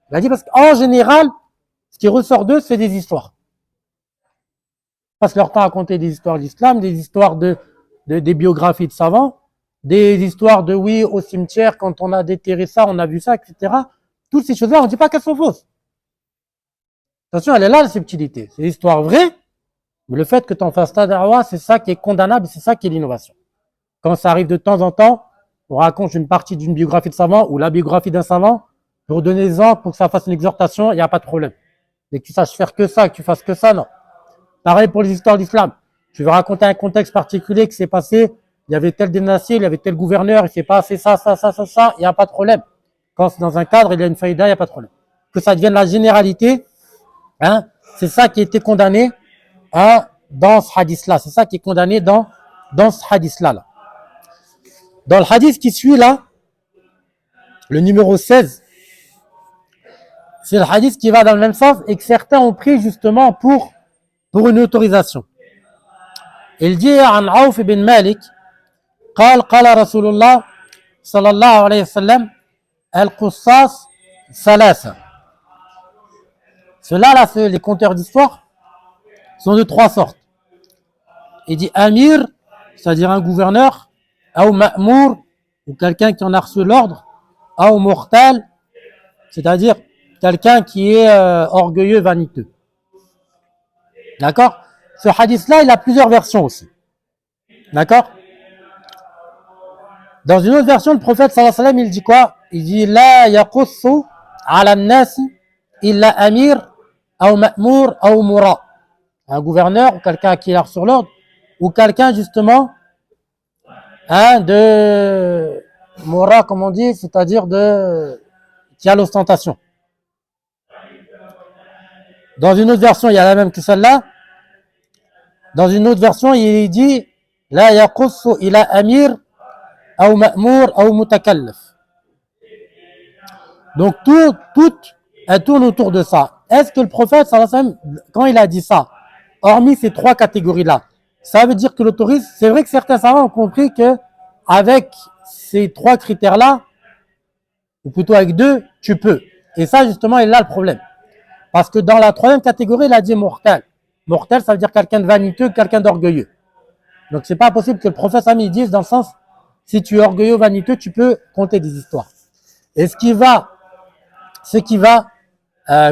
Il a dit parce qu'en général, ce qui ressort d'eux, c'est des histoires. Ils passent leur temps à raconter des histoires d'islam, des histoires des biographies de savants, des histoires de oui, au cimetière, quand on a déterré ça, on a vu ça, etc. Toutes ces choses-là, on ne dit pas qu'elles sont fausses. Attention, elle est là, la subtilité. C'est l'histoire vraie, mais le fait que tu en fasses ta da'wa, c'est ça qui est condamnable, c'est ça qui est l'innovation. Quand ça arrive de temps en temps, on raconte une partie d'une biographie de savant ou la biographie d'un savant, pour donner des exemples, pour que ça fasse une exhortation, il n'y a pas de problème. Mais que tu saches faire que ça, que tu fasses que ça, non. Pareil pour les histoires d'islam. Tu veux raconter un contexte particulier qui s'est passé, il y avait tel dénacier, il y avait tel gouverneur, il s'est passé ça, il n'y a pas de problème. Quand c'est dans un cadre, il y a une faïda, il n'y a pas de problème. Que ça devienne la généralité, hein, c'est ça qui a été condamné dans ce hadith-là. C'est ça qui est condamné dans ce hadith-là. Là. Dans le hadith qui suit là, le numéro 16, c'est le hadith qui va dans le même sens et que certains ont pris justement pour une autorisation. Il dit عن عوف بن مالك قال رسول الله صلى الله عليه وسلم القصاص ثلاثة. Ceux-là, là, les conteurs d'histoire, sont de 3 sortes. Il dit Amir, c'est-à-dire un gouverneur, ou Ma'mour, ou quelqu'un qui en a reçu l'ordre, ou Mukhtal, c'est-à-dire quelqu'un qui est orgueilleux, vaniteux. D'accord? Ce hadith-là, il a plusieurs versions aussi. D'accord? Dans une autre version, le prophète sallallahu alayhi wa sallam, il dit quoi? Il dit La yaqussu ala an-nas illa amir ou ma'mour ou moura. Un gouverneur ou quelqu'un qui est là sur l'ordre ou quelqu'un justement de Mora, comme on dit, c'est-à-dire qui a l'ostentation. Dans une autre version, il y a la même que celle-là. Dans une autre version, il dit La yaqussu ila amir ou ma'mour ou mutakallaf. Donc tout elle tourne autour de ça. Est-ce que le prophète, quand il a dit ça, hormis ces trois catégories-là, ça veut dire que l'autorise? C'est vrai que certains savants ont compris que avec ces trois critères-là, ou plutôt avec deux, tu peux. Et ça, justement, est là le problème. Parce que dans la troisième catégorie, il a dit mortel. Mortel, ça veut dire quelqu'un de vaniteux, quelqu'un d'orgueilleux. Donc, c'est pas possible que le prophète Sami dise dans le sens, si tu es orgueilleux, vaniteux, tu peux compter des histoires. Et ce qui va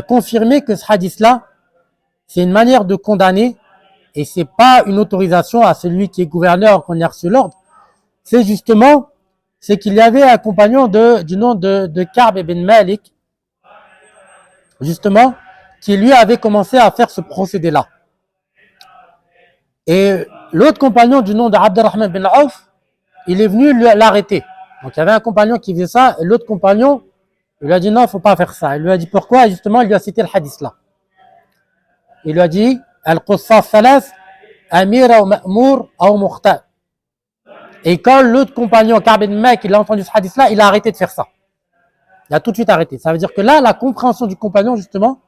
confirmer que ce hadith-là, c'est une manière de condamner et c'est pas une autorisation à celui qui est gouverneur qu'on a reçu l'ordre. C'est qu'il y avait un compagnon du nom de Ka'b ibn Malik, justement, qui lui avait commencé à faire ce procédé-là. Et l'autre compagnon du nom d'Abdurrahman bin Auf, il est venu l'arrêter. Donc il y avait un compagnon qui faisait ça, et l'autre compagnon, il lui a dit non, il ne faut pas faire ça. Il lui a dit pourquoi, et justement, il lui a cité le hadith là. Il lui a dit Al-Qussas Salas, Amir ou Ma'mour ou Mukhtar. Et quand l'autre compagnon, Ka'b ibn Malik, il a entendu ce hadith là, il a arrêté de faire ça. Il a tout de suite arrêté. Ça veut dire que là, la compréhension du compagnon, justement,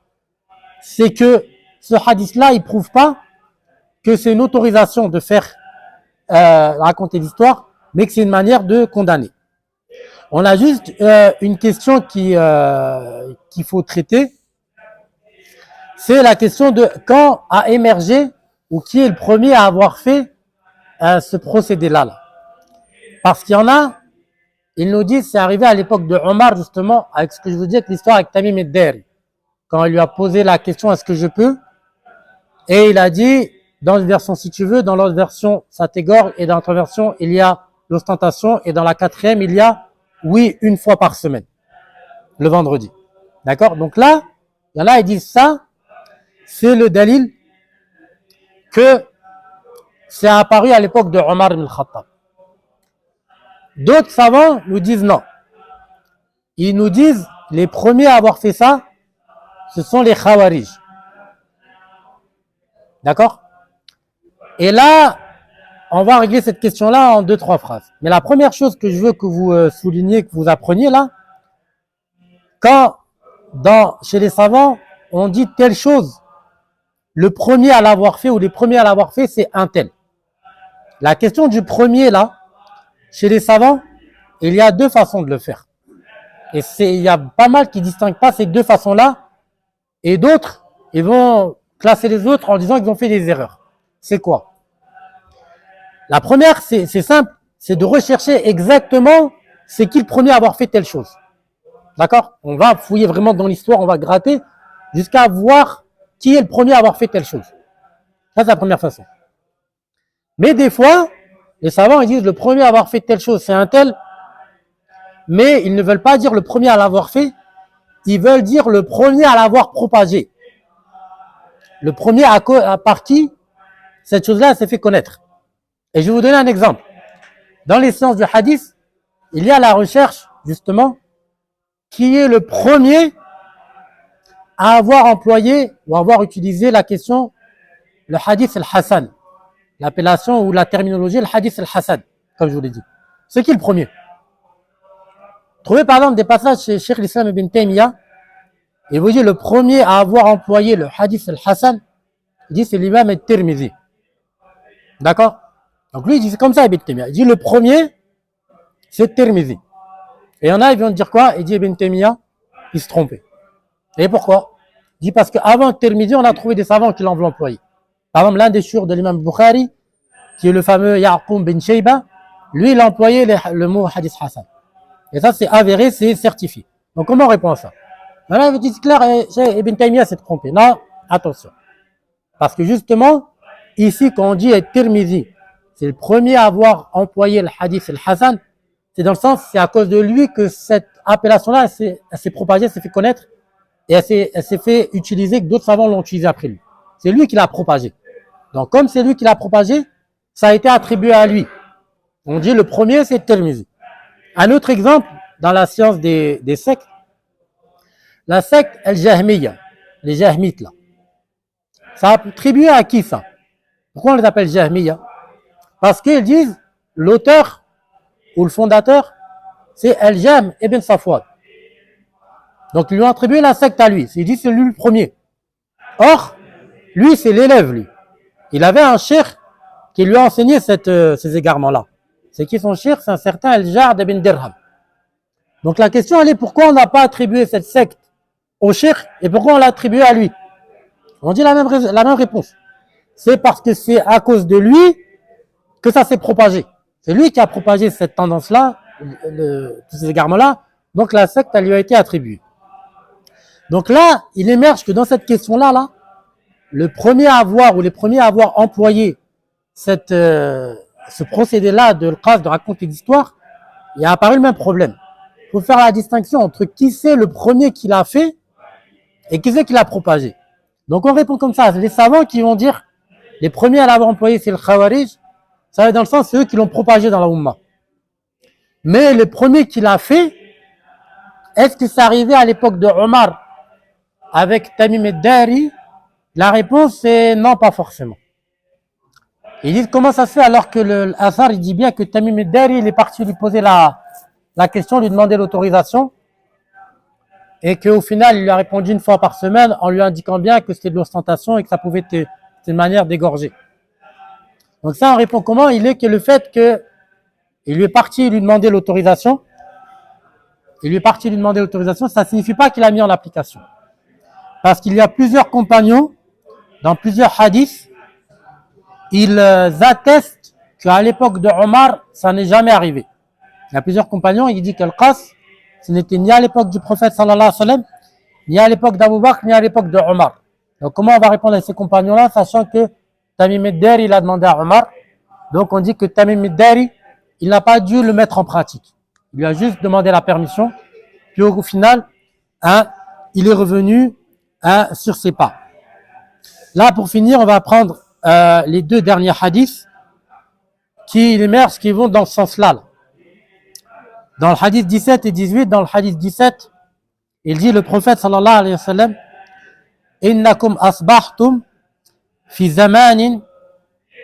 c'est que ce hadith-là, il ne prouve pas que c'est une autorisation de faire raconter l'histoire, mais que c'est une manière de condamner. On a juste une question qu'il faut traiter. C'est la question de quand a émergé ou qui est le premier à avoir fait ce procédé-là. Là. Parce qu'il y en a, ils nous disent c'est arrivé à l'époque de Omar, justement, avec ce que je vous dis, avec l'histoire avec Tamim ad-Dari. Quand il lui a posé la question est-ce que je peux, et il a dit dans une version si tu veux, dans l'autre version ça t'égorge, et dans l'autre version il y a l'ostentation, et dans la quatrième il y a oui une fois par semaine, le vendredi. D'accord? Donc là, il y en a ils disent ça, c'est le dalil que c'est apparu à l'époque de Omar ibn al-Khattab. D'autres savants nous disent non. Ils nous disent les premiers à avoir fait ça, ce sont les Khawarij. D'accord? Et là, on va régler cette question-là en 2-3 phrases. Mais la première chose que je veux que vous souligniez, que vous appreniez là, quand chez les savants, on dit telle chose, le premier à l'avoir fait ou les premiers à l'avoir fait, c'est un tel. La question du premier là, chez les savants, il y a deux façons de le faire. Et il y a pas mal qui ne distinguent pas ces deux façons-là. Et d'autres, ils vont classer les autres en disant qu'ils ont fait des erreurs. C'est quoi? La première, c'est simple, c'est de rechercher exactement c'est qui le premier à avoir fait telle chose. D'accord? On va fouiller vraiment dans l'histoire, on va gratter jusqu'à voir qui est le premier à avoir fait telle chose. Ça, c'est la première façon. Mais des fois, les savants ils disent le premier à avoir fait telle chose, c'est un tel, mais ils ne veulent pas dire le premier à l'avoir fait, ils veulent dire le premier à l'avoir propagé. Le premier par qui cette chose-là s'est fait connaître. Et je vais vous donner un exemple. Dans les sciences du hadith, il y a la recherche, justement, qui est le premier à avoir employé ou avoir utilisé la question, le hadith al-Hassan. L'appellation ou la terminologie, le hadith al-Hassan, comme je vous l'ai dit. C'est qui le premier? Trouvez par exemple des passages chez Cheikh l'Islam ibn Taymiyyah, et vous dites le premier à avoir employé le hadith al-Hassan, il dit c'est l'imam al-Tirmidhi. D'accord? Donc lui il dit c'est comme ça Ibn Taymiyyah. Il dit le premier, c'est Tirmidhi. Et il y en a, ils vont dire quoi? Il dit Ibn Taymiyyah, il se trompait. Et pourquoi? Il dit parce qu'avant Tirmidhi, on a trouvé des savants qui l'ont employé. Par exemple, l'un des churs de l'imam Bukhari, qui est le fameux Ya'qub bin Shayba, lui, il a employé le mot hadith Hassan. Et ça, c'est avéré, c'est certifié. Donc, comment on répond à ça? Là, il dit, c'est clair, Ibn Taymiyyah s'est trompé. Non, attention. Parce que justement, ici, quand on dit Tirmidhi, c'est le premier à avoir employé le hadith al-Hassan, c'est dans le sens, c'est à cause de lui que cette appellation-là, elle s'est propagée, elle s'est fait connaître, et elle s'est fait utiliser, que d'autres savants l'ont utilisé après lui. C'est lui qui l'a propagée. Donc, comme c'est lui qui l'a propagé, ça a été attribué à lui. On dit le premier, c'est Tirmizi. Un autre exemple, dans la science des sectes, la secte Al-Jahmiya, les Jahmites là. Ça a attribué à qui ça? Pourquoi on les appelle Jahmiya? Parce qu'ils disent, l'auteur ou le fondateur, c'est Al-Jahm ibn Safwan. Donc ils lui ont attribué la secte à lui. Ils disent c'est lui le premier. Or, lui c'est l'élève lui. Il avait un cheikh qui lui a enseigné ces égarements-là. C'est qui son cheikh? C'est un certain Al-Jard ibn Dirham. Donc la question elle est pourquoi on n'a pas attribué cette secte au cheikh et pourquoi on l'a attribué à lui? On dit la même réponse. C'est parce que c'est à cause de lui que ça s'est propagé. C'est lui qui a propagé cette tendance-là, tous ces égarements-là. Donc la secte elle lui a été attribuée. Donc là, il émerge que dans cette question-là, le premier à avoir ou les premiers à avoir employé ce procédé-là de l'qas, de raconter l'histoire, il a apparu le même problème. Il faut faire la distinction entre qui c'est le premier qui l'a fait et qui c'est qui l'a propagé. Donc on répond comme ça. Les savants qui vont dire les premiers à l'avoir employé c'est le Khawarij, ça va dans le sens c'est eux qui l'ont propagé dans la Ummah. Mais le premier qui l'a fait, est-ce que c'est arrivé à l'époque de Omar avec Tamim ad-Dari? La réponse est non, pas forcément. Ils disent comment ça se fait alors que l'Athar il dit bien que Tamim ad-Dari il est parti lui poser la question, lui demander l'autorisation et qu'au final il lui a répondu une fois par semaine en lui indiquant bien que c'était de l'ostentation et que ça pouvait être une manière d'égorger. Donc ça on répond comment? Il est que le fait que il lui est parti lui demander l'autorisation, ça signifie pas qu'il a mis en application. Parce qu'il y a plusieurs compagnons, dans plusieurs hadiths, ils attestent qu'à l'époque de Omar, ça n'est jamais arrivé. Il y a plusieurs compagnons, il dit que le qas, ce n'était ni à l'époque du prophète sallallahu alayhi wa sallam, ni à l'époque d'Abu Bakr, ni à l'époque de Omar. Donc comment on va répondre à ces compagnons-là, sachant que Tamim ad-Dari, il a demandé à Omar. Donc on dit que Tamim ad-Dari, il n'a pas dû le mettre en pratique. Il lui a juste demandé la permission, puis au final, il est revenu sur ses pas. Là, pour finir, on va prendre les deux derniers hadiths qui émergent, qui vont dans ce sens-là. Dans le hadith 17 et 18, dans le hadith 17, il dit le prophète sallallahu alayhi wa sallam, innakum asbahtum fi zamanin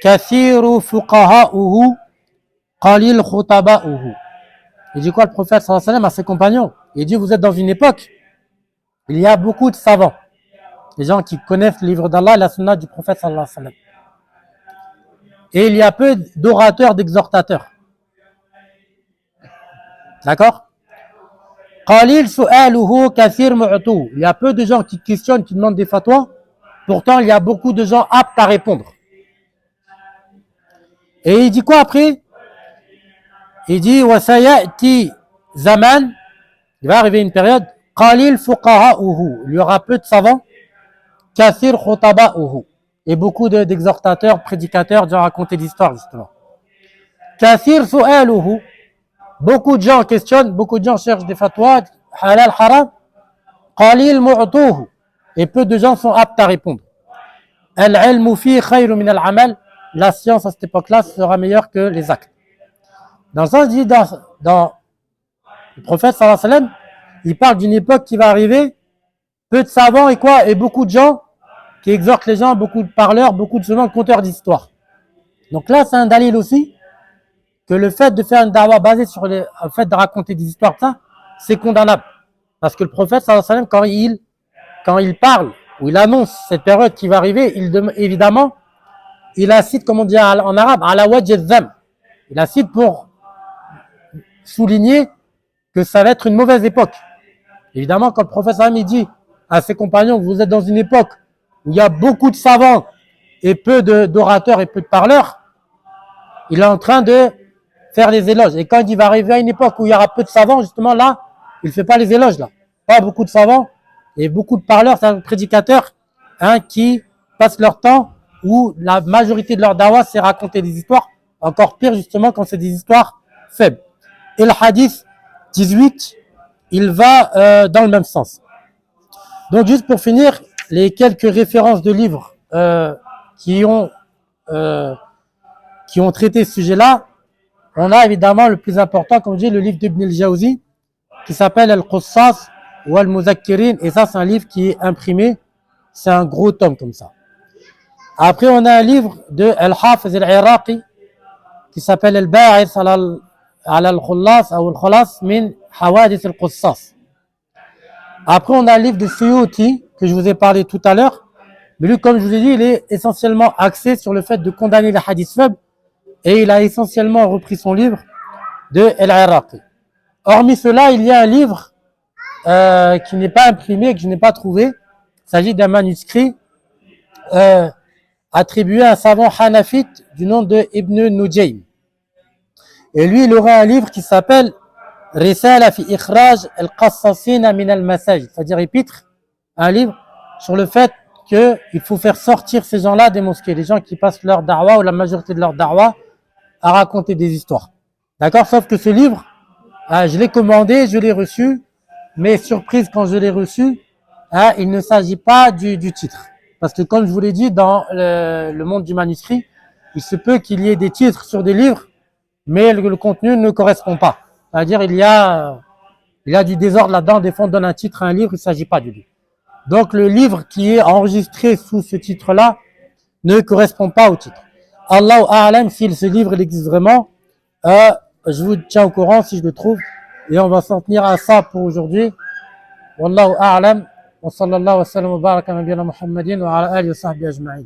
kathiru fuqaha'uhu qalil khutaba'uhu. Il dit quoi le prophète sallallahu alayhi wa sallam à ses compagnons? Il dit vous êtes dans une époque, il y a beaucoup de savants, des gens qui connaissent le livre d'Allah et la sunna du prophète sallallahu alayhi wa sallam. Et il y a peu d'orateurs, d'exhortateurs. D'accord? Qalil su'aluhu kathir mu'tu. Il y a peu de gens qui questionnent, qui demandent des fatwas. Pourtant, il y a beaucoup de gens aptes à répondre. Et il dit quoi après? Il dit wa sayati zaman. Il va arriver une période. Qalil fuqaha'uhu. Il y aura peu de savants. Kathir khutaba'uhu. Et beaucoup d'exhortateurs, prédicateurs, de raconter l'histoire justement. Kathir su'aluhu. Beaucoup de gens questionnent, beaucoup de gens cherchent des fatwas, halal, haram. Qalil mu'tuhu. Et peu de gens sont aptes à répondre. Al-ilmu fi khayru min al-amal. La science à cette époque-là sera meilleure que les actes. Dans le sens, dit dans le prophète sallallahu alayhi wa sallam, il parle d'une époque qui va arriver, peu de savants et quoi, et beaucoup de gens qui exhortent les gens, beaucoup de parleurs, beaucoup de conteurs d'histoire. Donc là, c'est un dalil aussi, que le fait de faire une dawa basée sur le fait de raconter des histoires, ça, c'est condamnable. Parce que le prophète, sallallahu alayhi wa sallam, quand il parle, ou il annonce cette période qui va arriver, évidemment, il la cite, comme on dit en arabe, ala wajh al-dham. Il la cite pour souligner que ça va être une mauvaise époque. Évidemment, quand le prophète, sallallahu alayhi wa sallam, il dit à ses compagnons, vous êtes dans une époque où il y a beaucoup de savants et peu d'orateurs et peu de parleurs, il est en train de faire les éloges. Et quand il va arriver à une époque où il y aura peu de savants, justement là, il ne fait pas les éloges là. Pas beaucoup de savants et beaucoup de parleurs, c'est un prédicateur qui passent leur temps où la majorité de leur dawa c'est raconter des histoires, encore pire justement quand c'est des histoires faibles. Et le hadith 18, il va dans le même sens. Donc juste pour finir, les quelques références de livres qui ont traité ce sujet-là, On a évidemment le plus important, comme je dis, le livre d'Ibn al-Jawzi, qui s'appelle Al-Qussas ou Al-Muzakkirin, et ça c'est un livre qui est imprimé, c'est un gros tome comme ça. Après on a un livre de Al-Hafiz al-Iraqi qui s'appelle Al-Ba'ith ala al-Khulas ou Al-Khulas min Hawadith al-Qussas. Après on a un livre de Suyuti que je vous ai parlé tout à l'heure, mais lui comme je vous ai dit il est essentiellement axé sur le fait de condamner les hadiths faibles et il a essentiellement repris son livre de Al-Iraqi. Hormis cela, il y a un livre qui n'est pas imprimé, que je n'ai pas trouvé. Il s'agit d'un manuscrit attribué à un savant hanafite du nom de Ibn Nujaym. Et lui, il aurait un livre qui s'appelle Risala fi ikhraj al-qassasina min al-masajid, c'est-à-dire épître, un livre sur le fait qu'il faut faire sortir ces gens-là des mosquées, les gens qui passent leur da'wa ou la majorité de leur da'wa à raconter des histoires. D'accord? Sauf que ce livre, je l'ai commandé, je l'ai reçu, mais surprise quand je l'ai reçu, il ne s'agit pas du titre. Parce que comme je vous l'ai dit, dans le monde du manuscrit, il se peut qu'il y ait des titres sur des livres, mais le contenu ne correspond pas. C'est-à-dire il y a du désordre là-dedans, des fois on donne un titre à un livre, il ne s'agit pas du livre. Donc le livre qui est enregistré sous ce titre-là ne correspond pas au titre. Allahu a'lam, si ce livre il existe vraiment, je vous tiens au courant si je le trouve. Et on va s'en tenir à ça pour aujourd'hui. Wallahu a'lam. Wa sallallahu wa sallam wa baraka nabiyana Muhammadin wa ala alihi wa sahbihi ajma'in.